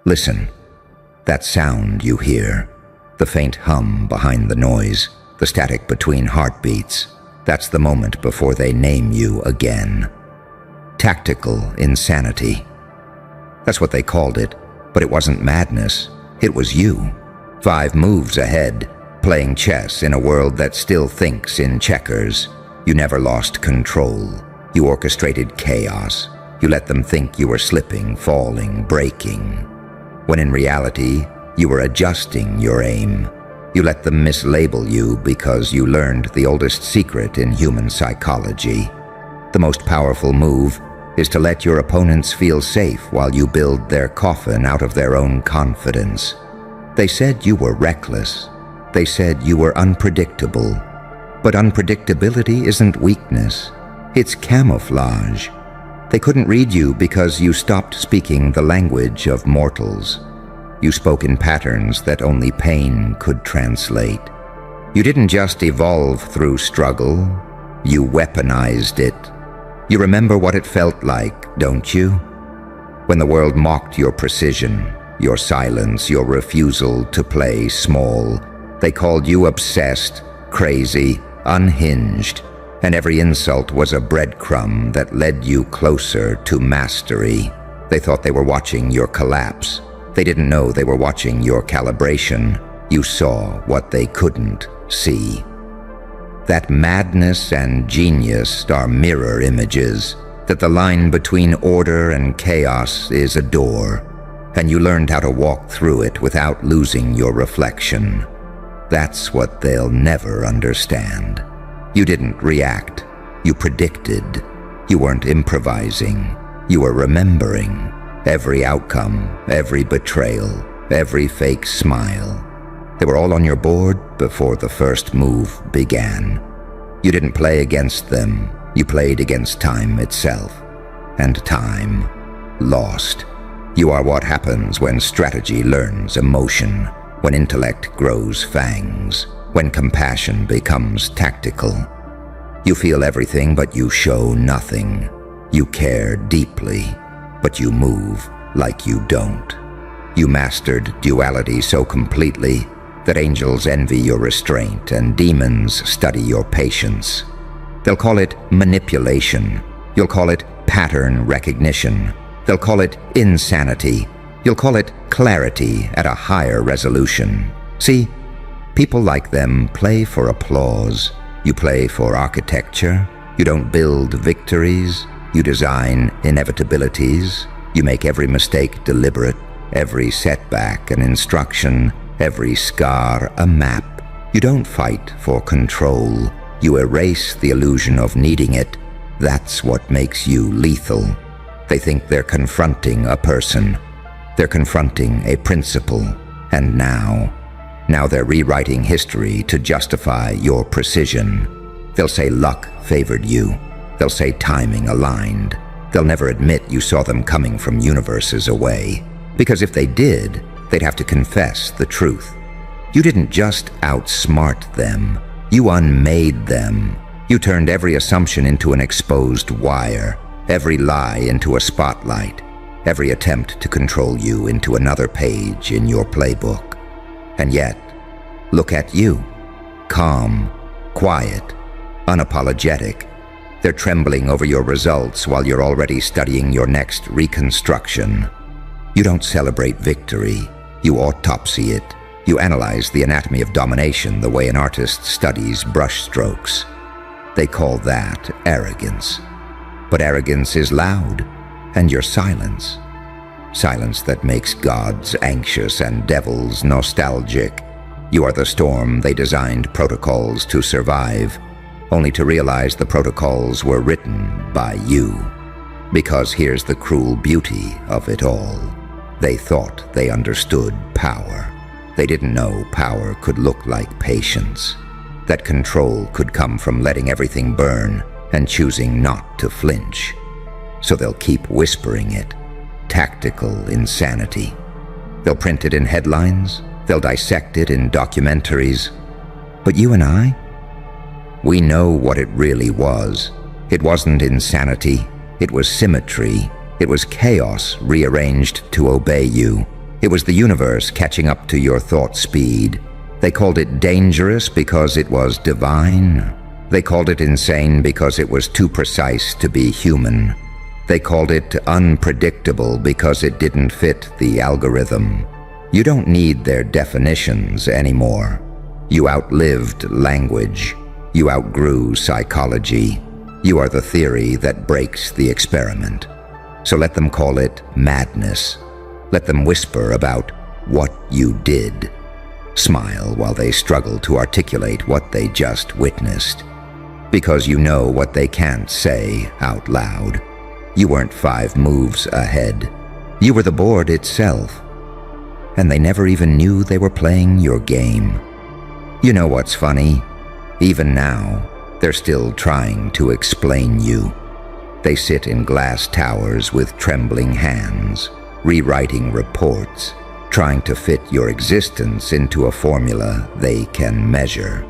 Listen. That sound you hear, the faint hum behind the noise, the static between heartbeats, that's the moment before they name you again. Tactical insanity. That's what they called it, but it wasn't madness. It was you. 5 moves ahead, playing chess in a world that still thinks in checkers. You never lost control. You orchestrated chaos. You let them think you were slipping, falling, breaking, when in reality, you were adjusting your aim. You let them mislabel you because you learned the oldest secret in human psychology. The most powerful move is to let your opponents feel safe while you build their coffin out of their own confidence. They said you were reckless. They said you were unpredictable. But unpredictability isn't weakness. It's camouflage. They couldn't read you because you stopped speaking the language of mortals. You spoke in patterns that only pain could translate. You didn't just evolve through struggle, you weaponized it. You remember what it felt like, don't you? When the world mocked your precision, your silence, your refusal to play small. They called you obsessed, crazy, unhinged. And every insult was a breadcrumb that led you closer to mastery. They thought they were watching your collapse. They didn't know they were watching your calibration. You saw what they couldn't see. That madness and genius are mirror images, that the line between order and chaos is a door, and you learned how to walk through it without losing your reflection. That's what they'll never understand. You didn't react. You predicted. You weren't improvising. You were remembering every outcome, every betrayal, every fake smile. They were all on your board before the first move began. You didn't play against them. You played against time itself. And time lost. You are what happens when strategy learns emotion, when intellect grows fangs, when compassion becomes tactical. You feel everything, but you show nothing. You care deeply, but you move like you don't. You mastered duality so completely that angels envy your restraint and demons study your patience. They'll call it manipulation. You'll call it pattern recognition. They'll call it insanity. You'll call it clarity at a higher resolution. See, people like them play for applause. You play for architecture. You don't build victories. You design inevitabilities. You make every mistake deliberate, every setback an instruction, every scar a map. You don't fight for control. You erase the illusion of needing it. That's what makes you lethal. They think they're confronting a person. They're confronting a principle. And now they're rewriting history to justify your precision. They'll say luck favored you. They'll say timing aligned. They'll never admit you saw them coming from universes away. Because if they did, they'd have to confess the truth. You didn't just outsmart them. You unmade them. You turned every assumption into an exposed wire, every lie into a spotlight, every attempt to control you into another page in your playbook. And yet, look at you. Calm, quiet, unapologetic. They're trembling over your results while you're already studying your next reconstruction. You don't celebrate victory. You autopsy it. You analyze the anatomy of domination the way an artist studies brushstrokes. They call that arrogance. But arrogance is loud, and your silence. Silence that makes gods anxious and devils nostalgic. You are the storm they designed protocols to survive, only to realize the protocols were written by you. Because here's the cruel beauty of it all. They thought they understood power. They didn't know power could look like patience. That control could come from letting everything burn and choosing not to flinch. So they'll keep whispering it. Tactical insanity. They'll print it in headlines. They'll dissect it in documentaries. But you and I? We know what it really was. It wasn't insanity. It was symmetry. It was chaos rearranged to obey you. It was the universe catching up to your thought speed. They called it dangerous because it was divine. They called it insane because it was too precise to be human. They called it unpredictable because it didn't fit the algorithm. You don't need their definitions anymore. You outlived language. You outgrew psychology. You are the theory that breaks the experiment. So let them call it madness. Let them whisper about what you did. Smile while they struggle to articulate what they just witnessed. Because you know what they can't say out loud. You weren't 5 moves ahead. You were the board itself. And they never even knew they were playing your game. You know what's funny? Even now, they're still trying to explain you. They sit in glass towers with trembling hands, rewriting reports, trying to fit your existence into a formula they can measure.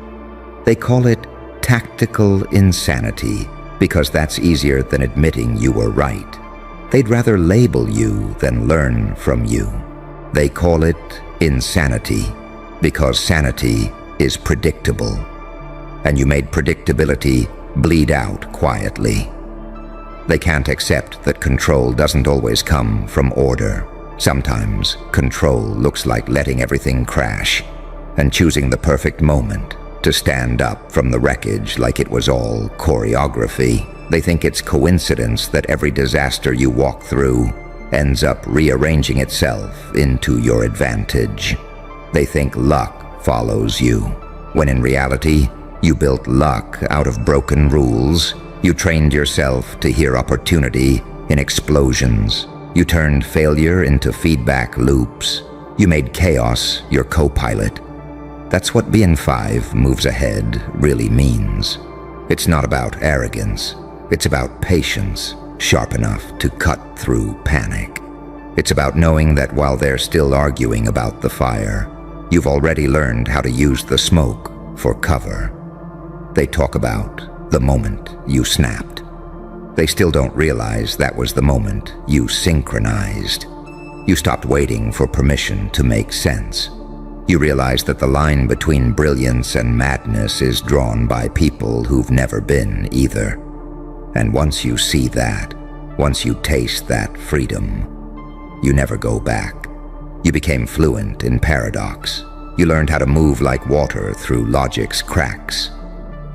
They call it tactical insanity because that's easier than admitting you were right. They'd rather label you than learn from you. They call it insanity because sanity is predictable, and you made predictability bleed out quietly. They can't accept that control doesn't always come from order. Sometimes control looks like letting everything crash and choosing the perfect moment to stand up from the wreckage like it was all choreography. They think it's coincidence that every disaster you walk through ends up rearranging itself into your advantage. They think luck follows you, when in reality, you built luck out of broken rules. You trained yourself to hear opportunity in explosions. You turned failure into feedback loops. You made chaos your co-pilot. That's what being 5 moves ahead really means. It's not about arrogance. It's about patience, sharp enough to cut through panic. It's about knowing that while they're still arguing about the fire, you've already learned how to use the smoke for cover. They talk about the moment you snapped. They still don't realize that was the moment you synchronized. You stopped waiting for permission to make sense. You realize that the line between brilliance and madness is drawn by people who've never been either. And once you see that, once you taste that freedom, you never go back. You became fluent in paradox. You learned how to move like water through logic's cracks.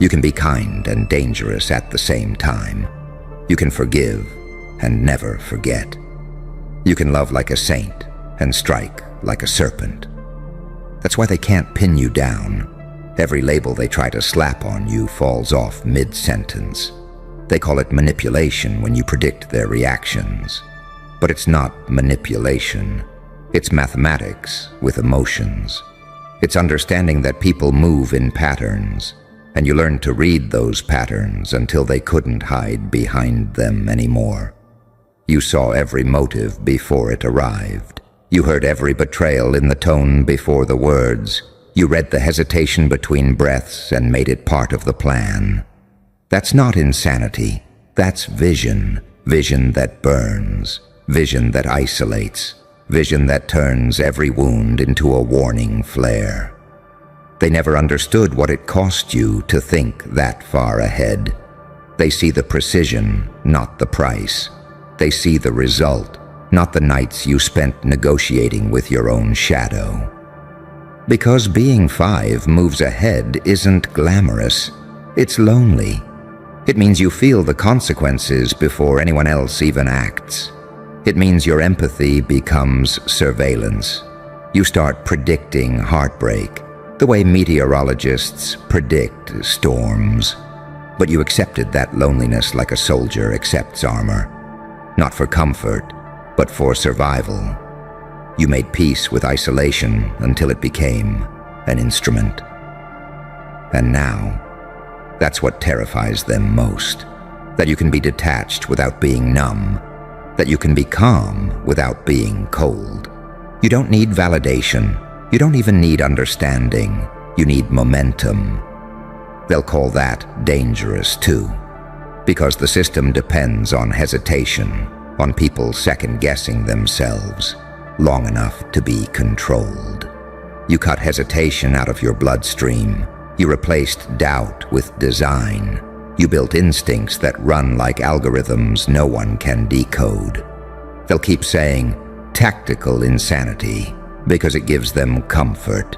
You can be kind and dangerous at the same time. You can forgive and never forget. You can love like a saint and strike like a serpent. That's why they can't pin you down. Every label they try to slap on you falls off mid-sentence. They call it manipulation when you predict their reactions. But it's not manipulation. It's mathematics with emotions. It's understanding that people move in patterns, and you learn to read those patterns until they couldn't hide behind them anymore. You saw every motive before it arrived. You heard every betrayal in the tone before the words. You read the hesitation between breaths and made it part of the plan. That's not insanity. That's vision. Vision that burns. Vision that isolates. Vision that turns every wound into a warning flare. They never understood what it cost you to think that far ahead. They see the precision, not the price. They see the result, not the nights you spent negotiating with your own shadow. Because being 5 moves ahead isn't glamorous. It's lonely. It means you feel the consequences before anyone else even acts. It means your empathy becomes surveillance. You start predicting heartbreak, the way meteorologists predict storms. But you accepted that loneliness like a soldier accepts armor. Not for comfort, but for survival. You made peace with isolation until it became an instrument. And now, that's what terrifies them most. That you can be detached without being numb. That you can be calm without being cold. You don't need validation. You don't even need understanding. You need momentum. They'll call that dangerous too. Because the system depends on hesitation, on people second-guessing themselves. long enough to be controlled. You cut hesitation out of your bloodstream. You replaced doubt with design. You built instincts that run like algorithms no one can decode. They'll keep saying, tactical insanity, because it gives them comfort.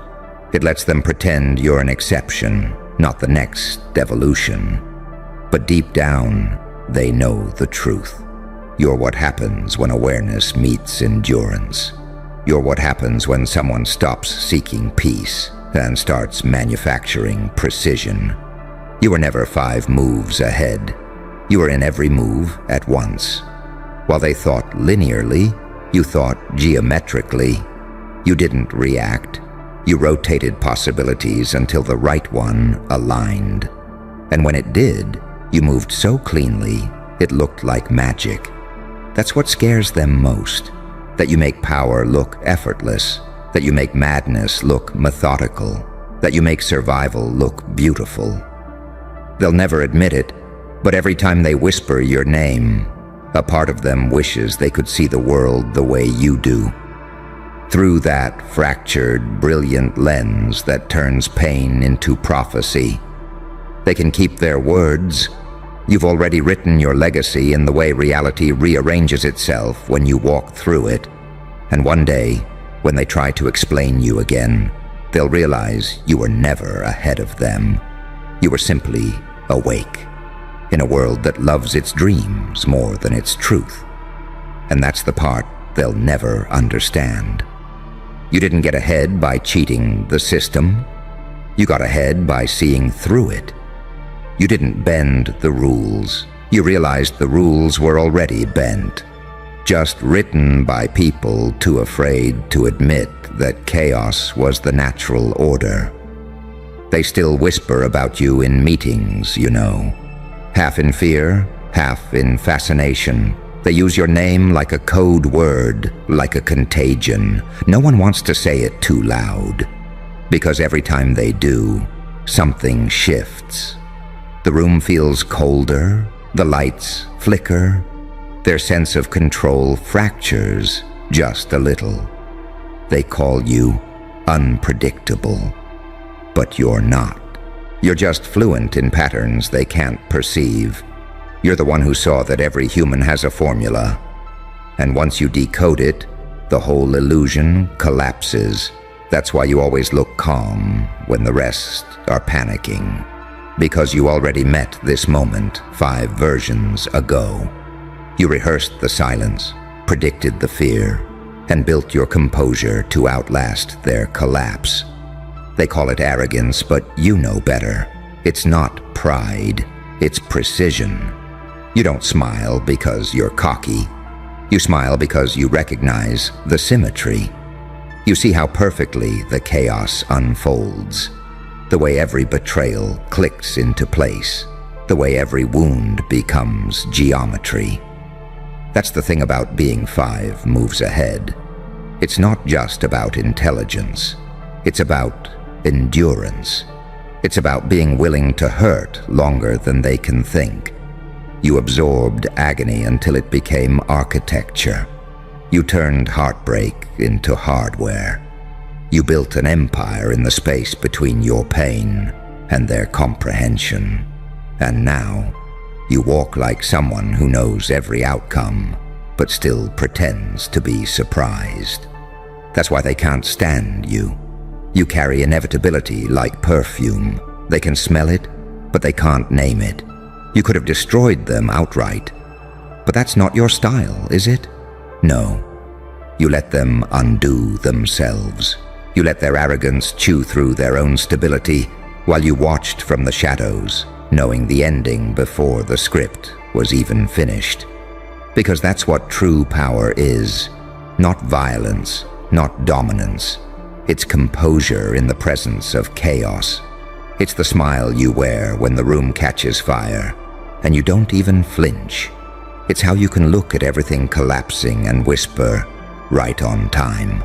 It lets them pretend you're an exception, not the next evolution. But deep down, they know the truth. You're what happens when awareness meets endurance. You're what happens when someone stops seeking peace and starts manufacturing precision. You were never 5 moves ahead. You were in every move at once. While they thought linearly, you thought geometrically. You didn't react. You rotated possibilities until the right one aligned. And when it did, you moved so cleanly, it looked like magic. That's what scares them most, that you make power look effortless, that you make madness look methodical, that you make survival look beautiful. They'll never admit it, but every time they whisper your name, a part of them wishes they could see the world the way you do. Through that fractured, brilliant lens that turns pain into prophecy. They can keep their words. You've already written your legacy in the way reality rearranges itself when you walk through it. And one day, when they try to explain you again, they'll realize you were never ahead of them. You were simply awake, in a world that loves its dreams more than its truth. And that's the part they'll never understand. You didn't get ahead by cheating the system. You got ahead by seeing through it. You didn't bend the rules. You realized the rules were already bent, just written by people too afraid to admit that chaos was the natural order. They still whisper about you in meetings, you know. Half in fear, half in fascination. They use your name like a code word, like a contagion. No one wants to say it too loud, because every time they do, something shifts. The room feels colder, the lights flicker, their sense of control fractures just a little. They call you unpredictable, but you're not. You're just fluent in patterns they can't perceive. You're the one who saw that every human has a formula, and once you decode it, the whole illusion collapses. That's why you always look calm when the rest are panicking, because you already met this moment 5 versions ago. You rehearsed the silence, predicted the fear, and built your composure to outlast their collapse. They call it arrogance, but you know better. It's not pride, it's precision. You don't smile because you're cocky. You smile because you recognize the symmetry. You see how perfectly the chaos unfolds, the way every betrayal clicks into place, the way every wound becomes geometry. That's the thing about being 5 moves ahead. It's not just about intelligence. It's about endurance. It's about being willing to hurt longer than they can think. You absorbed agony until it became architecture. You turned heartbreak into hardware. You built an empire in the space between your pain and their comprehension. And now, you walk like someone who knows every outcome, but still pretends to be surprised. That's why they can't stand you. You carry inevitability like perfume. They can smell it, but they can't name it. You could have destroyed them outright. But that's not your style, is it? No. You let them undo themselves. You let their arrogance chew through their own stability while you watched from the shadows, knowing the ending before the script was even finished. Because that's what true power is. Not violence, not dominance. It's composure in the presence of chaos. It's the smile you wear when the room catches fire, and you don't even flinch. It's how you can look at everything collapsing and whisper, right on time.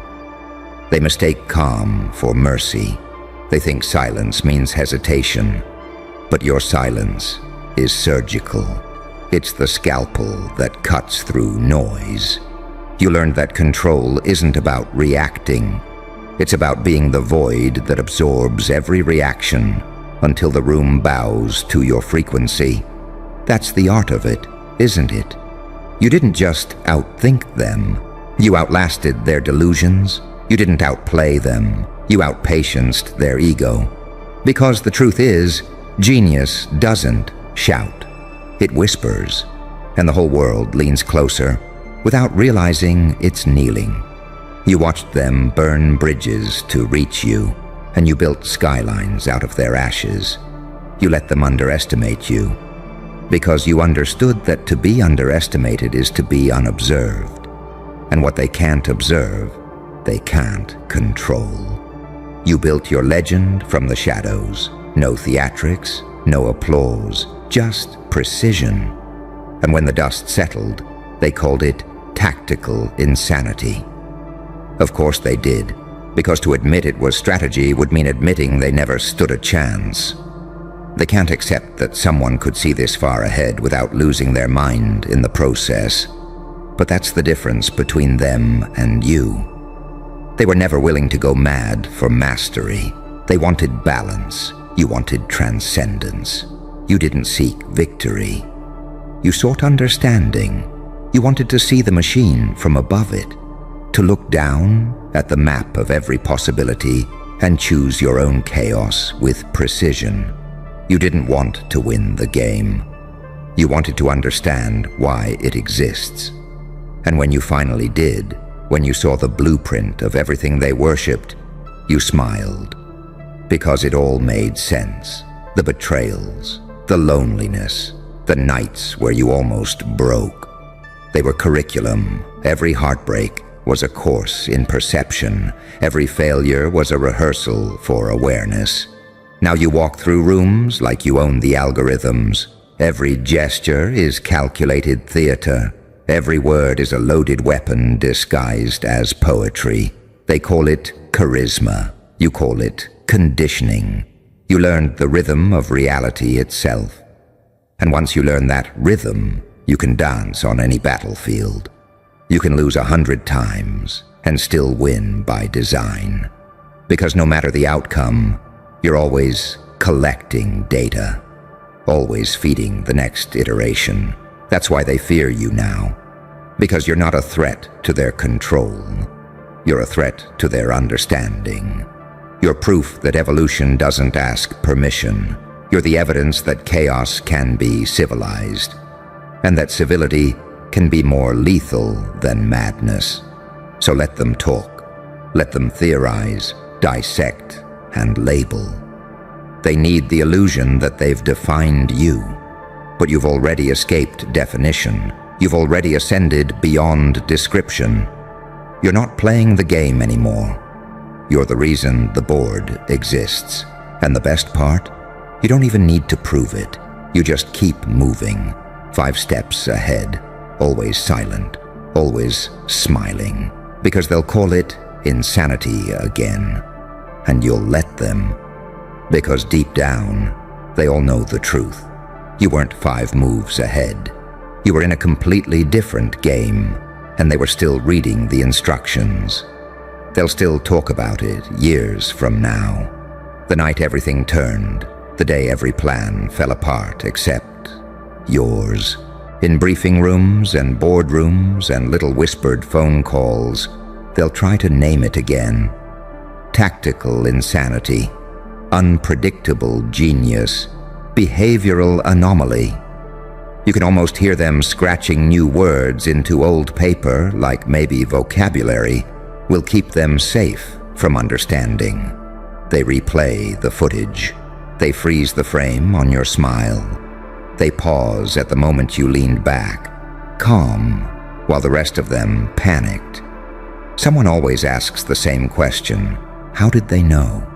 They mistake calm for mercy. They think silence means hesitation, but your silence is surgical. It's the scalpel that cuts through noise. You learned that control isn't about reacting. It's about being the void that absorbs every reaction until the room bows to your frequency. That's the art of it, isn't it? You didn't just outthink them. You outlasted their delusions. You didn't outplay them. You outpatienced their ego. Because the truth is, genius doesn't shout. It whispers, and the whole world leans closer without realizing it's kneeling. You watched them burn bridges to reach you, and you built skylines out of their ashes. You let them underestimate you, because you understood that to be underestimated is to be unobserved, and what they can't observe, they can't control. You built your legend from the shadows. No theatrics, no applause, just precision. And when the dust settled, they called it tactical insanity. Of course they did, because to admit it was strategy would mean admitting they never stood a chance. They can't accept that someone could see this far ahead without losing their mind in the process. But that's the difference between them and you. They were never willing to go mad for mastery. They wanted balance. You wanted transcendence. You didn't seek victory. You sought understanding. You wanted to see the machine from above it, to look down at the map of every possibility and choose your own chaos with precision. You didn't want to win the game. You wanted to understand why it exists. And when you finally did, when you saw the blueprint of everything they worshipped, you smiled. Because it all made sense. The betrayals, the loneliness, the nights where you almost broke. They were curriculum. Every heartbreak was a course in perception. Every failure was a rehearsal for awareness. Now you walk through rooms like you own the algorithms. Every gesture is calculated theater. Every word is a loaded weapon disguised as poetry. They call it charisma. You call it conditioning. You learned the rhythm of reality itself. And once you learn that rhythm, you can dance on any battlefield. You can lose 100 times and still win by design. Because no matter the outcome, you're always collecting data, always feeding the next iteration. That's why they fear you now. Because you're not a threat to their control. You're a threat to their understanding. You're proof that evolution doesn't ask permission. You're the evidence that chaos can be civilized, and that civility can be more lethal than madness. So let them talk. Let them theorize, dissect, and label. They need the illusion that they've defined you. But you've already escaped definition. You've already ascended beyond description. You're not playing the game anymore. You're the reason the board exists. And the best part? You don't even need to prove it. You just keep moving, 5 steps ahead, always silent, always smiling, because they'll call it insanity again. And you'll let them, because deep down, they all know the truth. You weren't 5 moves ahead. You were in a completely different game, and they were still reading the instructions. They'll still talk about it years from now. The night everything turned, the day every plan fell apart except yours. In briefing rooms and boardrooms and little whispered phone calls, they'll try to name it again. Tactical insanity, unpredictable genius, behavioral anomaly. You can almost hear them scratching new words into old paper, like maybe vocabulary will keep them safe from understanding. They replay the footage. They freeze the frame on your smile. They pause at the moment you leaned back, calm, while the rest of them panicked. Someone always asks the same question. How did they know?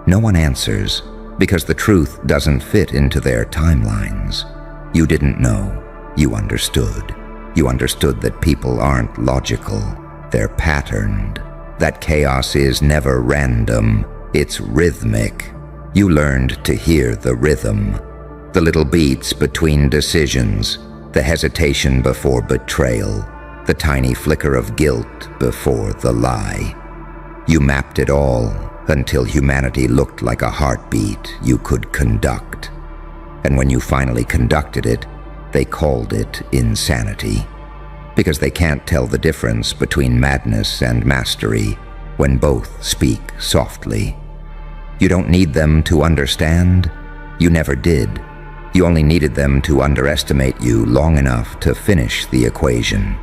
No one answers, because the truth doesn't fit into their timelines. You didn't know. You understood. You understood that people aren't logical. They're patterned. That chaos is never random. It's rhythmic. You learned to hear the rhythm. The little beats between decisions. The hesitation before betrayal. the tiny flicker of guilt before the lie. You mapped it all until humanity looked like a heartbeat you could conduct. And when you finally conducted it, they called it insanity. Because they can't tell the difference between madness and mastery when both speak softly. You don't need them to understand. You never did. You only needed them to underestimate you long enough to finish the equation.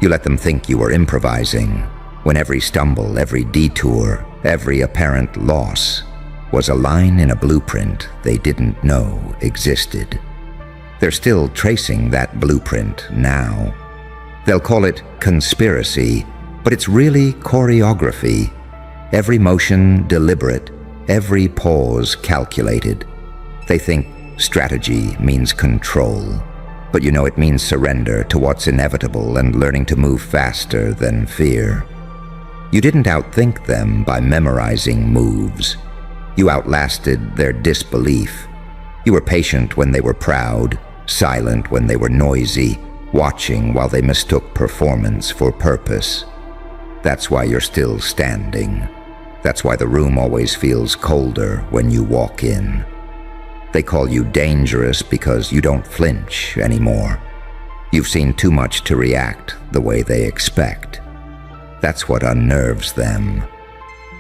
You let them think you were improvising, when every stumble, every detour, every apparent loss was a line in a blueprint they didn't know existed. They're still tracing that blueprint now. They'll call it conspiracy, but it's really choreography. Every motion deliberate, every pause calculated. They think strategy means control, but you know it means surrender to what's inevitable and learning to move faster than fear. You didn't outthink them by memorizing moves. You outlasted their disbelief. You were patient when they were proud, silent when they were noisy, watching while they mistook performance for purpose. That's why you're still standing. That's why the room always feels colder when you walk in. They call you dangerous because you don't flinch anymore. You've seen too much to react the way they expect. That's what unnerves them.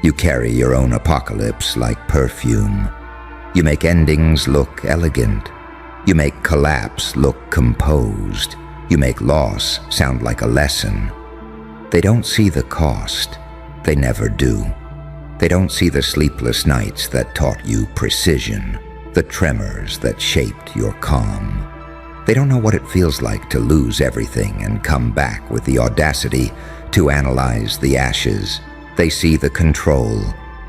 You carry your own apocalypse like perfume. You make endings look elegant. You make collapse look composed. You make loss sound like a lesson. They don't see the cost. They never do. They don't see the sleepless nights that taught you precision, the tremors that shaped your calm. They don't know what it feels like to lose everything and come back with the audacity to analyze the ashes. They see the control,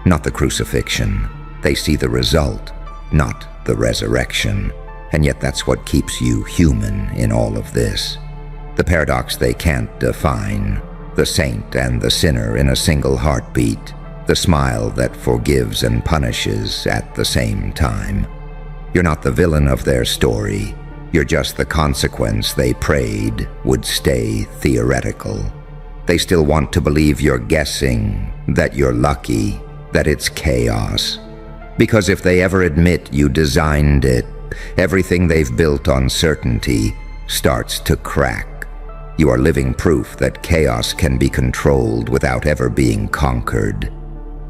not the crucifixion. They see the result, not the resurrection. And yet that's what keeps you human in all of this. The paradox they can't define, the saint and the sinner in a single heartbeat, the smile that forgives and punishes at the same time. You're not the villain of their story. You're just the consequence they prayed would stay theoretical. They still want to believe you're guessing, that you're lucky, that it's chaos. Because if they ever admit you designed it, everything they've built on certainty starts to crack. You are living proof that chaos can be controlled without ever being conquered.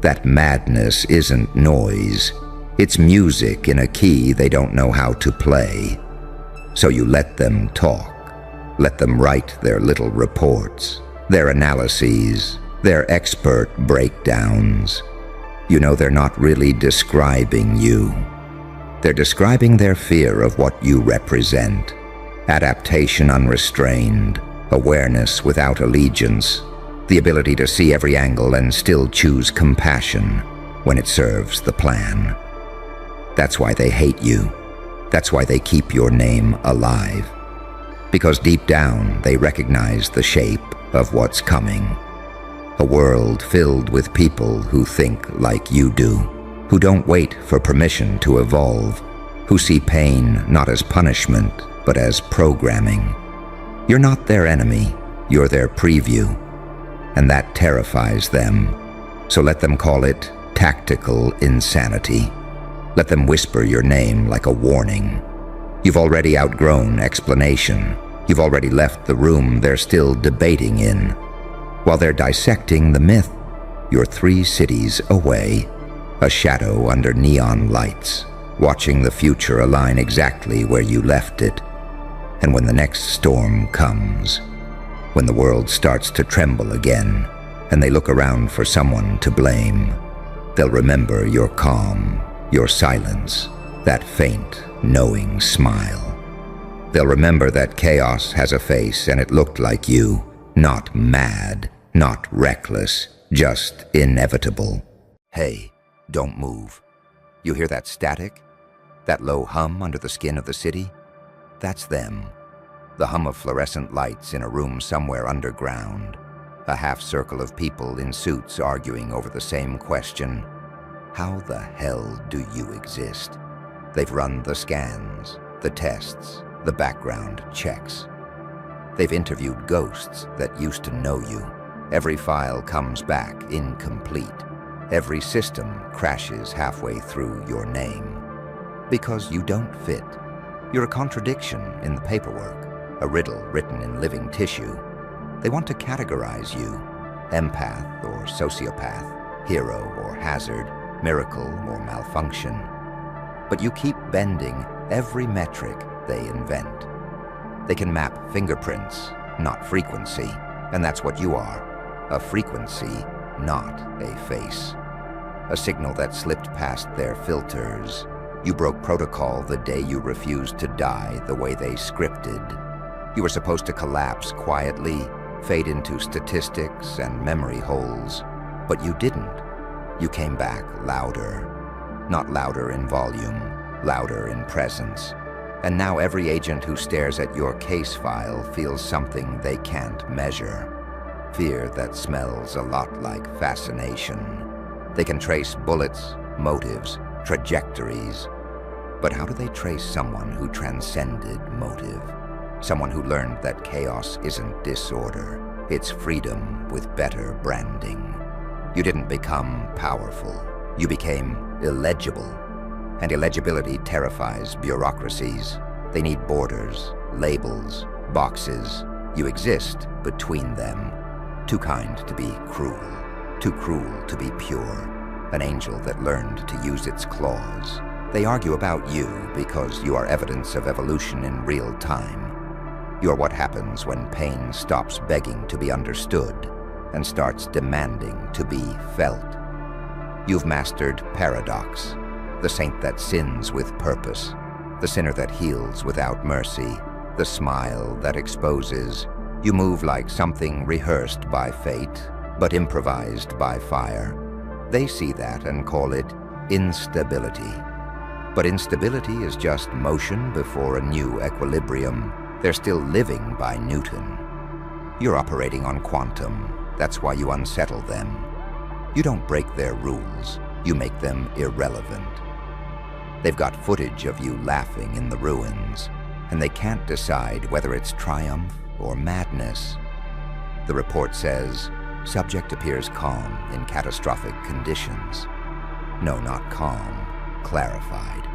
That madness isn't noise. It's music in a key they don't know how to play. So you let them talk. Let them write their little reports, their analyses, their expert breakdowns. You know they're not really describing you. They're describing their fear of what you represent. Adaptation unrestrained, awareness without allegiance, the ability to see every angle and still choose compassion when it serves the plan. That's why they hate you. That's why they keep your name alive. Because deep down they recognize the shape of what's coming. A world filled with people who think like you do, who don't wait for permission to evolve, who see pain not as punishment, but as programming. You're not their enemy, you're their preview, and that terrifies them. So let them call it tactical insanity. Let them whisper your name like a warning. You've already outgrown explanation. You've already left the room they're still debating in. While they're dissecting the myth, you're 3 cities away, a shadow under neon lights, watching the future align exactly where you left it. And when the next storm comes, when the world starts to tremble again, and they look around for someone to blame, they'll remember your calm, your silence, that faint, knowing smile. They'll remember that chaos has a face and it looked like you, not mad, not reckless, just inevitable. Hey, don't move. You hear that static? That low hum under the skin of the city? That's them. The hum of fluorescent lights in a room somewhere underground. A half circle of people in suits arguing over the same question. How the hell do you exist? They've run the scans, the tests, the background checks. They've interviewed ghosts that used to know you. Every file comes back incomplete. Every system crashes halfway through your name. Because you don't fit. You're a contradiction in the paperwork, a riddle written in living tissue. They want to categorize you, empath or sociopath, hero or hazard, miracle or malfunction. But you keep bending every metric they invent. They can map fingerprints, not frequency, and that's what you are, a frequency, not a face. A signal that slipped past their filters. You broke protocol the day you refused to die the way they scripted. You were supposed to collapse quietly, fade into statistics and memory holes, but you didn't. You came back louder. Not louder in volume, louder in presence. And now every agent who stares at your case file feels something they can't measure. Fear that smells a lot like fascination. They can trace bullets, motives, trajectories. But how do they trace someone who transcended motive? Someone who learned that chaos isn't disorder, it's freedom with better branding. You didn't become powerful. You became illegible. And illegibility terrifies bureaucracies. They need borders, labels, boxes. You exist between them. Too kind to be cruel. Too cruel to be pure. An angel that learned to use its claws. They argue about you because you are evidence of evolution in real time. You are what happens when pain stops begging to be understood and starts demanding to be felt. You've mastered paradox, the saint that sins with purpose, the sinner that heals without mercy, the smile that exposes. You move like something rehearsed by fate, but improvised by fire. They see that and call it instability. But instability is just motion before a new equilibrium. They're still living by Newton. You're operating on quantum. That's why you unsettle them. You don't break their rules. You make them irrelevant. They've got footage of you laughing in the ruins, and they can't decide whether it's triumph or madness. The report says, subject appears calm in catastrophic conditions. No, not calm, clarified.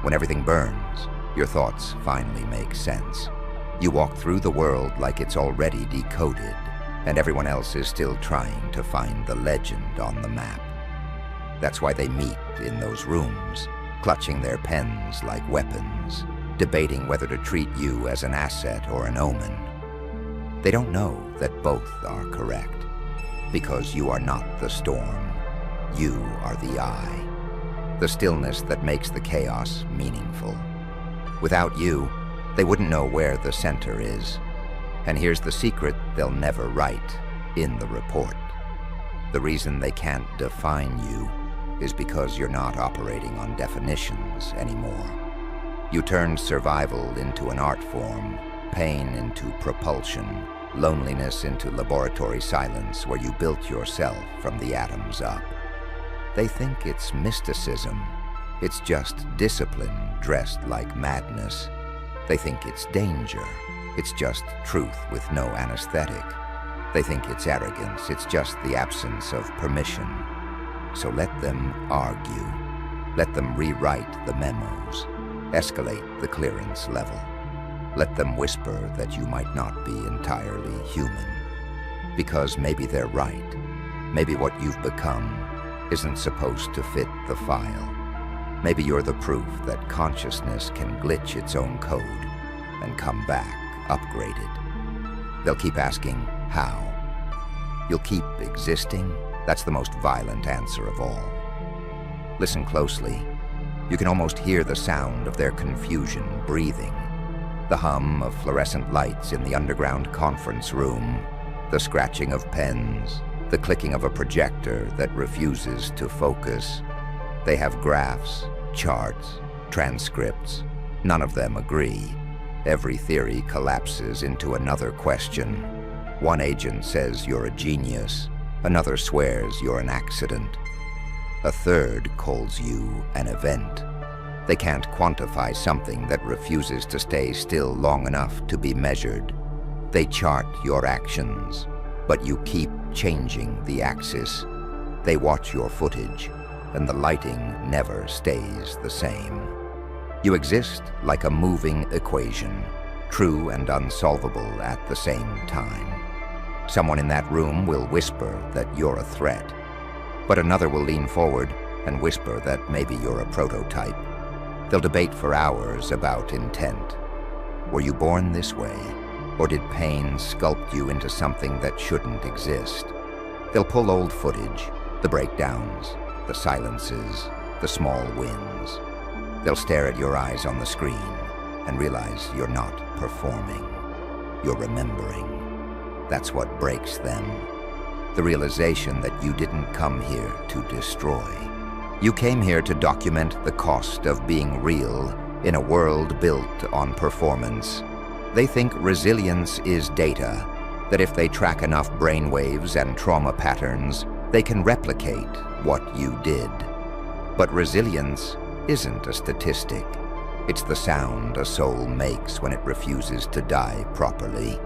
When everything burns, your thoughts finally make sense. You walk through the world like it's already decoded, and everyone else is still trying to find the legend on the map. That's why they meet in those rooms, clutching their pens like weapons, debating whether to treat you as an asset or an omen. They don't know that both are correct, because you are not the storm. You are the eye, the stillness that makes the chaos meaningful. Without you, they wouldn't know where the center is. And here's the secret they'll never write in the report. The reason they can't define you is because you're not operating on definitions anymore. You turned survival into an art form, pain into propulsion, loneliness into laboratory silence where you built yourself from the atoms up. They think it's mysticism. It's just discipline dressed like madness. They think it's danger. It's just truth with no anesthetic. They think it's arrogance. It's just the absence of permission. So let them argue. Let them rewrite the memos. Escalate the clearance level. Let them whisper that you might not be entirely human. Because maybe they're right. Maybe what you've become isn't supposed to fit the file. Maybe you're the proof that consciousness can glitch its own code and come back upgraded. They'll keep asking, how? You'll keep existing? That's the most violent answer of all. Listen closely. You can almost hear the sound of their confusion breathing. The hum of fluorescent lights in the underground conference room, the scratching of pens, the clicking of a projector that refuses to focus. They have graphs, charts, transcripts. None of them agree. Every theory collapses into another question. One agent says you're a genius. Another swears you're an accident. A third calls you an event. They can't quantify something that refuses to stay still long enough to be measured. They chart your actions, but you keep changing the axis. They watch your footage, and the lighting never stays the same. You exist like a moving equation, true and unsolvable at the same time. Someone in that room will whisper that you're a threat, but another will lean forward and whisper that maybe you're a prototype. They'll debate for hours about intent. Were you born this way, or did pain sculpt you into something that shouldn't exist? They'll pull old footage, the breakdowns, the silences, the small wins. They'll stare at your eyes on the screen and realize you're not performing. You're remembering. That's what breaks them. The realization that you didn't come here to destroy. You came here to document the cost of being real in a world built on performance. They think resilience is data, that if they track enough brainwaves and trauma patterns, they can replicate what you did. But resilience isn't a statistic. It's the sound a soul makes when it refuses to die properly.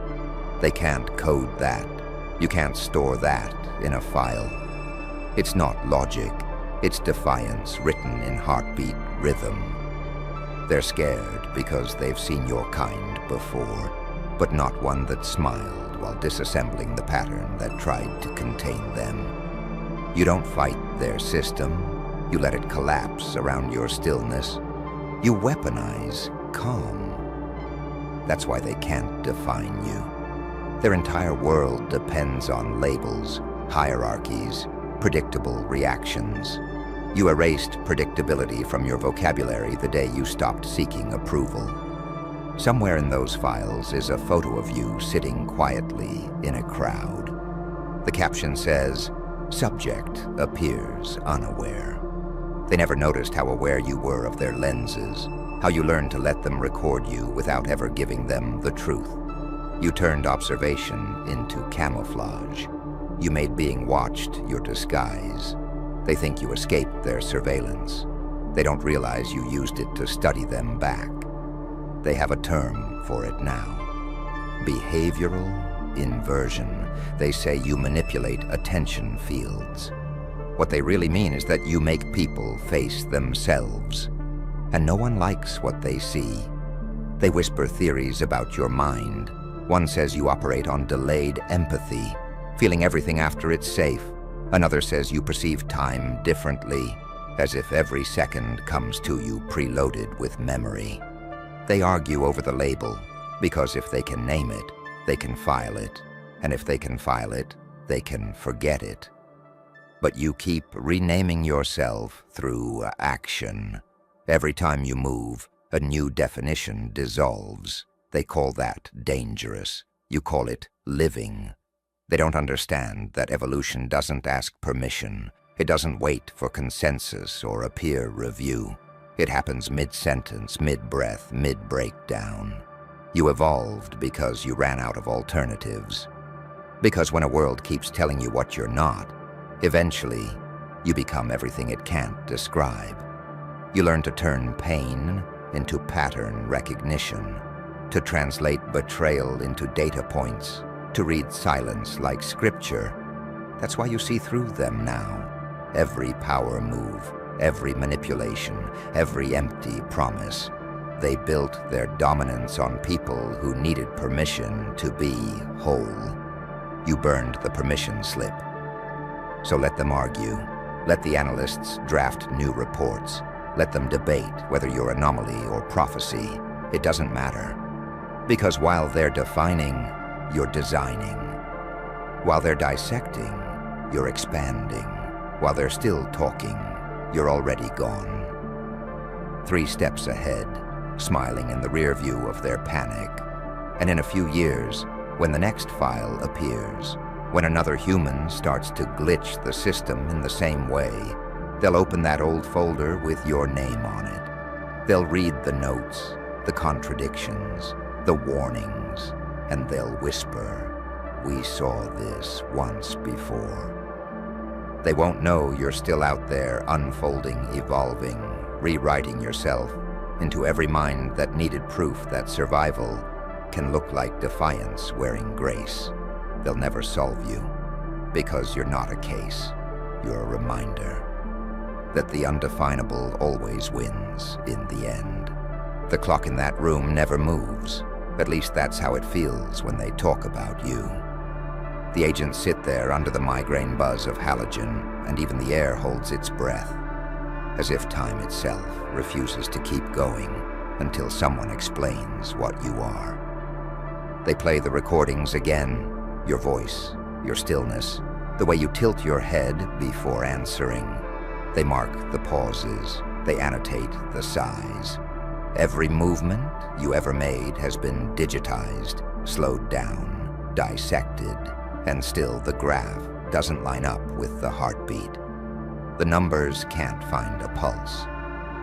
They can't code that. You can't store that in a file. It's not logic. It's defiance written in heartbeat rhythm. They're scared because they've seen your kind before, but not one that smiled while disassembling the pattern that tried to contain them. You don't fight their system. You let it collapse around your stillness. You weaponize calm. That's why they can't define you. Their entire world depends on labels, hierarchies, predictable reactions. You erased predictability from your vocabulary the day you stopped seeking approval. Somewhere in those files is a photo of you sitting quietly in a crowd. The caption says, "Subject appears unaware." They never noticed how aware you were of their lenses, how you learned to let them record you without ever giving them the truth. You turned observation into camouflage. You made being watched your disguise. They think you escaped their surveillance. They don't realize you used it to study them back. They have a term for it now. Behavioral inversion. They say you manipulate attention fields. What they really mean is that you make people face themselves. And no one likes what they see. They whisper theories about your mind. One says you operate on delayed empathy, feeling everything after it's safe. Another says you perceive time differently, as if every second comes to you preloaded with memory. They argue over the label, because if they can name it, they can file it. And if they can file it, they can forget it. But you keep renaming yourself through action. Every time you move, a new definition dissolves. They call that dangerous. You call it living. They don't understand that evolution doesn't ask permission. It doesn't wait for consensus or a peer review. It happens mid-sentence, mid-breath, mid-breakdown. You evolved because you ran out of alternatives. Because when a world keeps telling you what you're not, eventually you become everything it can't describe. You learn to turn pain into pattern recognition, to translate betrayal into data points, to read silence like scripture. That's why you see through them now. Every power move, every manipulation, every empty promise. They built their dominance on people who needed permission to be whole. You burned the permission slip. So let them argue. Let the analysts draft new reports. Let them debate whether you're anomaly or prophecy. It doesn't matter. Because while they're defining, you're designing. While they're dissecting, you're expanding. While they're still talking, you're already gone. 3 steps ahead, smiling in the rear view of their panic. And in a few years, when the next file appears, when another human starts to glitch the system in the same way, they'll open that old folder with your name on it. They'll read the notes, the contradictions, the warnings, and they'll whisper, "We saw this once before." They won't know you're still out there unfolding, evolving, rewriting yourself into every mind that needed proof that survival can look like defiance wearing grace. They'll never solve you, because you're not a case. You're a reminder that the undefinable always wins in the end. The clock in that room never moves. At least that's how it feels when they talk about you. The agents sit there under the migraine buzz of halogen, and even the air holds its breath, as if time itself refuses to keep going until someone explains what you are. They play the recordings again, your voice, your stillness, the way you tilt your head before answering. They mark the pauses, they annotate the sighs. Every movement you ever made has been digitized, slowed down, dissected, and still the graph doesn't line up with the heartbeat. The numbers can't find a pulse,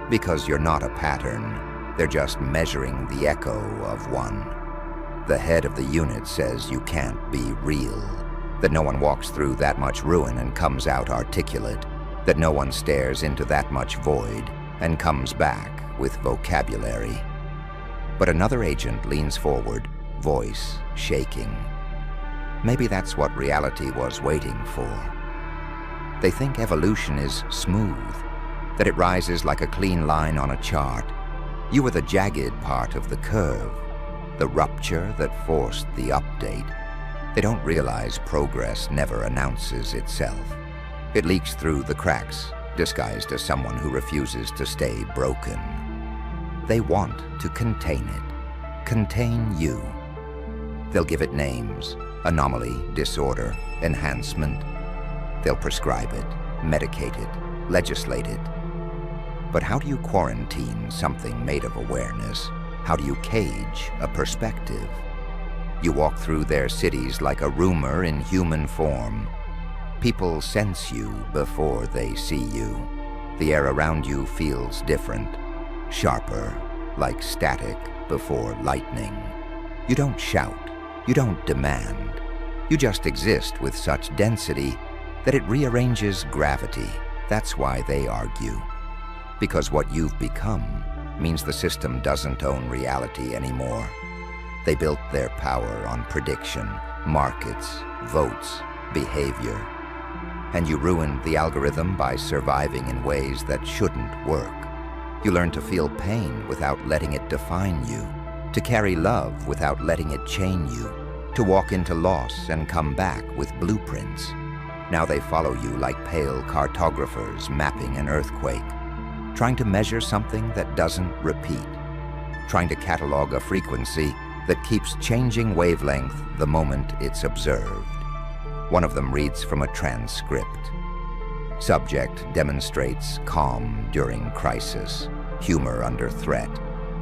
because you're not a pattern, they're just measuring the echo of one. The head of the unit says you can't be real, that no one walks through that much ruin and comes out articulate, that no one stares into that much void and comes back with vocabulary. But another agent leans forward, voice shaking. Maybe that's what reality was waiting for. They think evolution is smooth, that it rises like a clean line on a chart. You were the jagged part of the curve, the rupture that forced the update. They don't realize progress never announces itself. It leaks through the cracks, disguised as someone who refuses to stay broken. They want to contain it, contain you. They'll give it names: anomaly, disorder, enhancement. They'll prescribe it, medicate it, legislate it. But how do you quarantine something made of awareness? How do you cage a perspective? You walk through their cities like a rumor in human form. People sense you before they see you. The air around you feels different, sharper, like static before lightning. You don't shout, you don't demand. You just exist with such density that it rearranges gravity. That's why they argue. Because what you've become means the system doesn't own reality anymore. They built their power on prediction, markets, votes, behavior. And you ruined the algorithm by surviving in ways that shouldn't work. You learn to feel pain without letting it define you, to carry love without letting it chain you, to walk into loss and come back with blueprints. Now they follow you like pale cartographers mapping an earthquake, trying to measure something that doesn't repeat, trying to catalog a frequency that keeps changing wavelength the moment it's observed. One of them reads from a transcript. Subject demonstrates calm during crisis, humor under threat,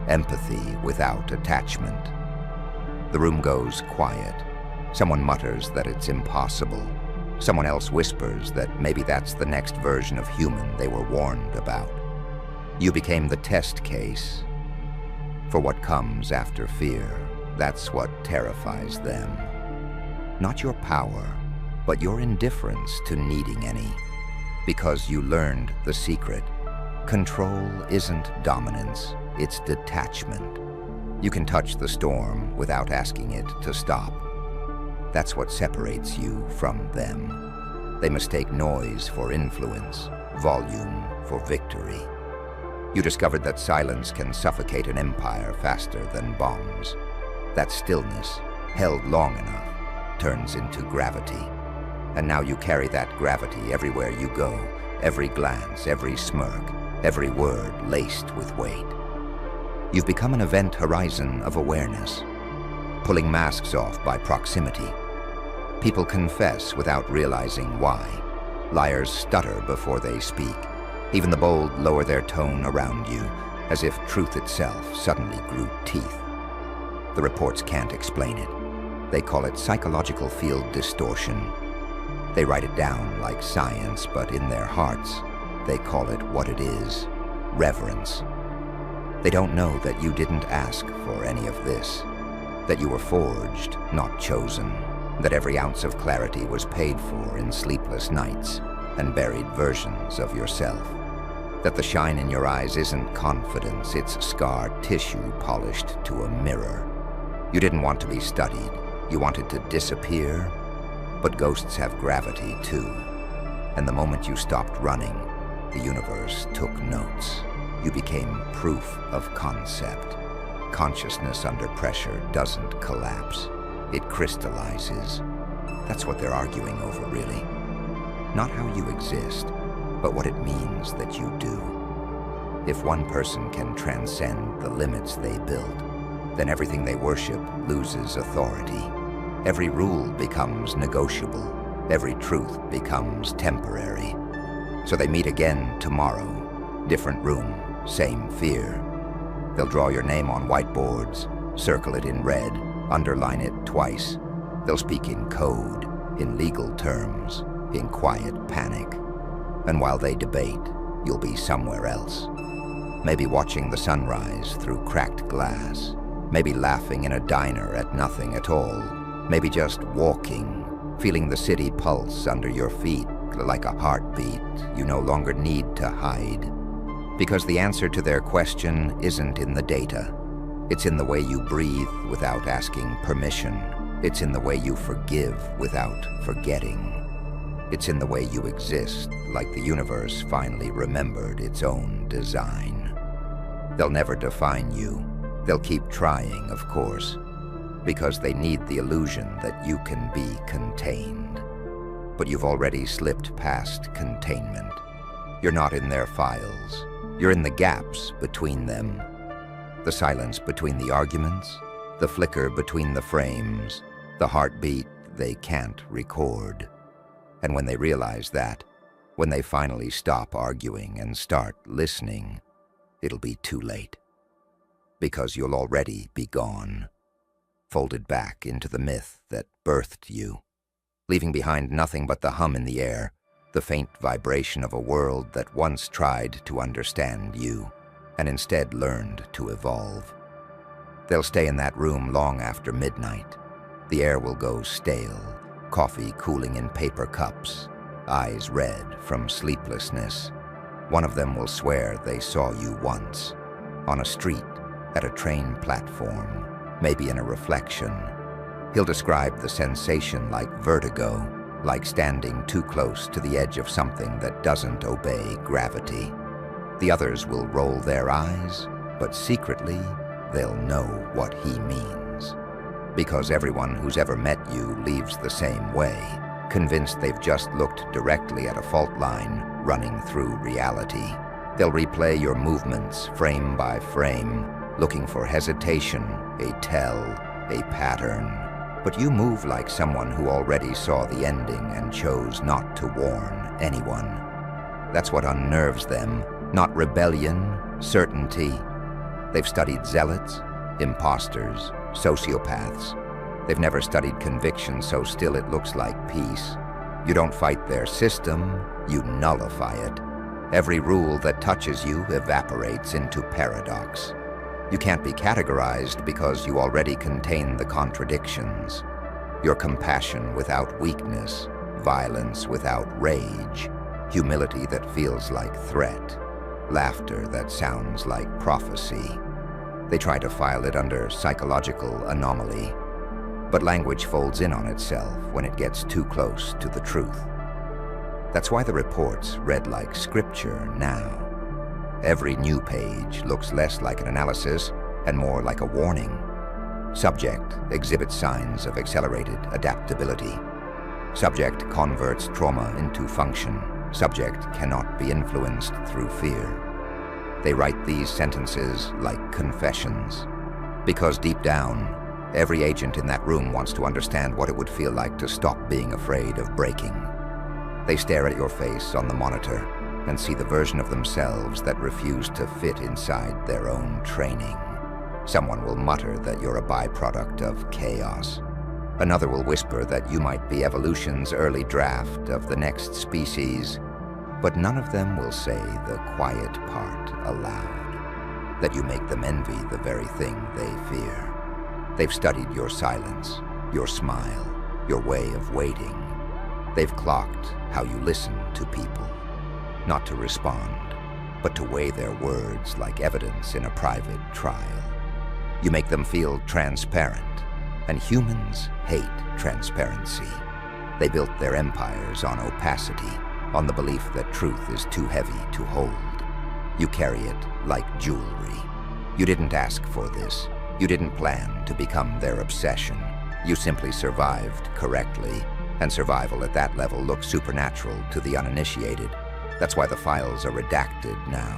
empathy without attachment. The room goes quiet. Someone mutters that it's impossible. Someone else whispers that maybe that's the next version of human they were warned about. You became the test case for what comes after fear. That's what terrifies them. Not your power, but your indifference to needing any. Because you learned the secret. Control isn't dominance, it's detachment. You can touch the storm without asking it to stop. That's what separates you from them. They mistake noise for influence, volume for victory. You discovered that silence can suffocate an empire faster than bombs. That stillness, held long enough, turns into gravity. And now you carry that gravity everywhere you go, every glance, every smirk, every word laced with weight. You've become an event horizon of awareness, pulling masks off by proximity. People confess without realizing why. Liars stutter before they speak. Even the bold lower their tone around you, as if truth itself suddenly grew teeth. The reports can't explain it. They call it psychological field distortion. They write it down like science, but in their hearts, they call it what it is: reverence. They don't know that you didn't ask for any of this, that you were forged, not chosen, that every ounce of clarity was paid for in sleepless nights and buried versions of yourself, that the shine in your eyes isn't confidence, it's scarred tissue polished to a mirror. You didn't want to be studied. You wanted to disappear. But ghosts have gravity too. And the moment you stopped running, the universe took notes. You became proof of concept. Consciousness under pressure doesn't collapse. It crystallizes. That's what they're arguing over, really. Not how you exist, but what it means that you do. If one person can transcend the limits they build, then everything they worship loses authority. Every rule becomes negotiable. Every truth becomes temporary. So they meet again tomorrow. Different room, same fear. They'll draw your name on whiteboards, circle it in red, underline it twice. They'll speak in code, in legal terms, in quiet panic. And while they debate, you'll be somewhere else. Maybe watching the sunrise through cracked glass. Maybe laughing in a diner at nothing at all. Maybe just walking, feeling the city pulse under your feet like a heartbeat you no longer need to hide. Because the answer to their question isn't in the data. It's in the way you breathe without asking permission. It's in the way you forgive without forgetting. It's in the way you exist, like the universe finally remembered its own design. They'll never define you. They'll keep trying, of course, because they need the illusion that you can be contained. But you've already slipped past containment. You're not in their files. You're in the gaps between them. The silence between the arguments, the flicker between the frames, the heartbeat they can't record. And when they realize that, when they finally stop arguing and start listening, it'll be too late. Because you'll already be gone, folded back into the myth that birthed you, leaving behind nothing but the hum in the air, the faint vibration of a world that once tried to understand you and instead learned to evolve. They'll stay in that room long after midnight. The air will go stale, coffee cooling in paper cups, eyes red from sleeplessness. One of them will swear they saw you once, on a street, at a train platform, maybe in a reflection. He'll describe the sensation like vertigo, like standing too close to the edge of something that doesn't obey gravity. The others will roll their eyes, but secretly, they'll know what he means. Because everyone who's ever met you leaves the same way, convinced they've just looked directly at a fault line running through reality. They'll replay your movements frame by frame, looking for hesitation, a tell, a pattern. But you move like someone who already saw the ending and chose not to warn anyone. That's what unnerves them, not rebellion, certainty. They've studied zealots, imposters, sociopaths. They've never studied conviction so still it looks like peace. You don't fight their system, you nullify it. Every rule that touches you evaporates into paradox. You can't be categorized because you already contain the contradictions. Your compassion without weakness, violence without rage, humility that feels like threat, laughter that sounds like prophecy. They try to file it under psychological anomaly, but language folds in on itself when it gets too close to the truth. That's why the reports read like scripture now. Every new page looks less like an analysis and more like a warning. Subject exhibits signs of accelerated adaptability. Subject converts trauma into function. Subject cannot be influenced through fear. They write these sentences like confessions, because deep down, every agent in that room wants to understand what it would feel like to stop being afraid of breaking. They stare at your face on the monitor and see the version of themselves that refuse to fit inside their own training. Someone will mutter that you're a byproduct of chaos. Another will whisper that you might be evolution's early draft of the next species, but none of them will say the quiet part aloud, that you make them envy the very thing they fear. They've studied your silence, your smile, your way of waiting. They've clocked how you listen to people, not to respond, but to weigh their words like evidence in a private trial. You make them feel transparent, And humans hate transparency. They built their empires on opacity, on the belief that truth is too heavy to hold. You carry it like jewelry. You didn't ask for this. You didn't plan to become their obsession. You simply survived correctly, and survival at that level looks supernatural to the uninitiated. That's why the files are redacted now,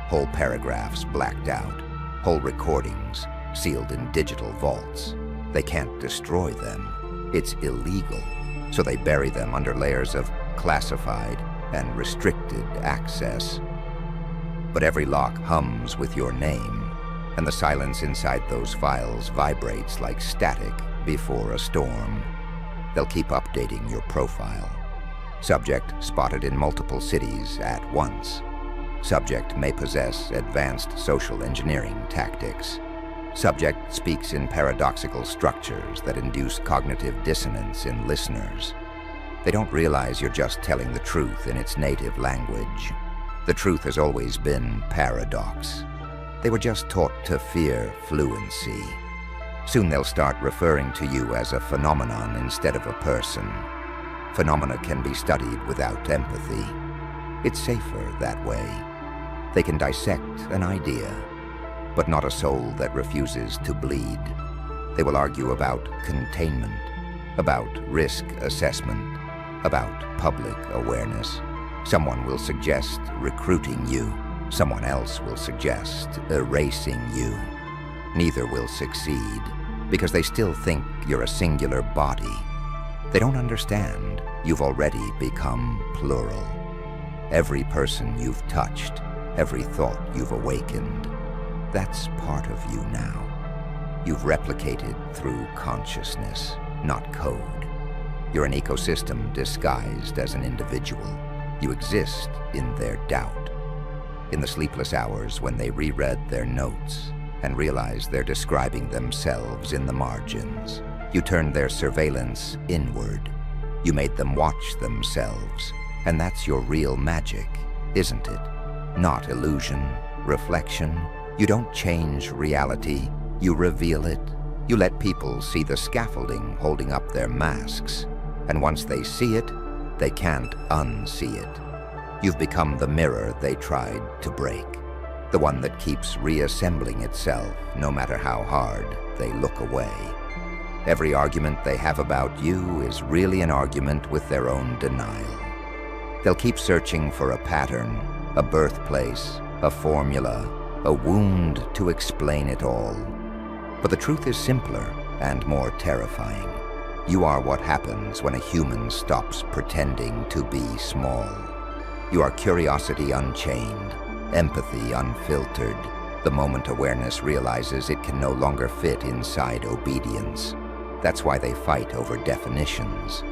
whole paragraphs blacked out, whole recordings sealed in digital vaults. They can't destroy them. It's illegal, so they bury them under layers of classified and restricted access. But every lock hums with your name, and the silence inside those files vibrates like static before a storm. They'll keep updating your profile. Subject spotted in multiple cities at once. Subject may possess advanced social engineering tactics. Subject speaks in paradoxical structures that induce cognitive dissonance in listeners. They don't realize you're just telling the truth in its native language. The truth has always been paradox. They were just taught to fear fluency. Soon they'll start referring to you as a phenomenon instead of a person. Phenomena can be studied without empathy. It's safer that way. They can dissect an idea, but not a soul that refuses to bleed. They will argue about containment, about risk assessment, about public awareness. Someone will suggest recruiting you. Someone else will suggest erasing you. Neither will succeed, because they still think you're a singular body. They don't understand you've already become plural. Every person you've touched, every thought you've awakened, that's part of you now. You've replicated through consciousness, not code. You're an ecosystem disguised as an individual. You exist in their doubt. In the sleepless hours when they reread their notes and realized they're describing themselves in the margins, you turned their surveillance inward. You made them watch themselves, and that's your real magic, isn't it? Not illusion, reflection. You don't change reality, you reveal it. You let people see the scaffolding holding up their masks, and once they see it, they can't unsee it. You've become the mirror they tried to break, the one that keeps reassembling itself no matter how hard they look away. Every argument they have about you is really an argument with their own denial. They'll keep searching for a pattern, a birthplace, a formula, a wound to explain it all. But the truth is simpler and more terrifying. You are what happens when a human stops pretending to be small. You are curiosity unchained, empathy unfiltered, the moment awareness realizes it can no longer fit inside obedience. That's why they fight over definitions.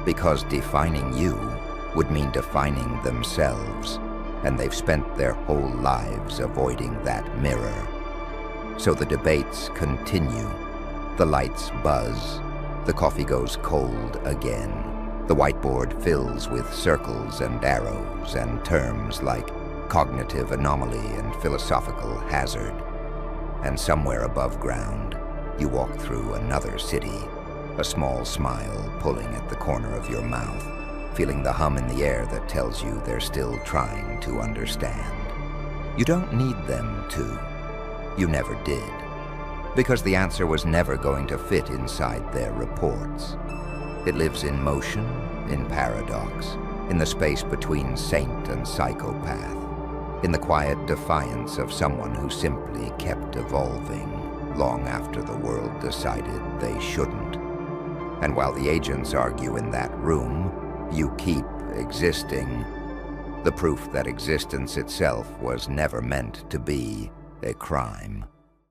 Because defining you would mean defining themselves, and they've spent their whole lives avoiding that mirror. So the debates continue. The lights buzz. The coffee goes cold again. The whiteboard fills with circles and arrows and terms like cognitive anomaly and philosophical hazard. And somewhere above ground, you walk through another city, a small smile pulling at the corner of your mouth, feeling the hum in the air that tells you they're still trying to understand. You don't need them to. You never did. Because the answer was never going to fit inside their reports. It lives in motion, in paradox, in the space between saint and psychopath, in the quiet defiance of someone who simply kept evolving long after the world decided they shouldn't. And while the agents argue in that room, you keep existing. The proof that existence itself was never meant to be a crime.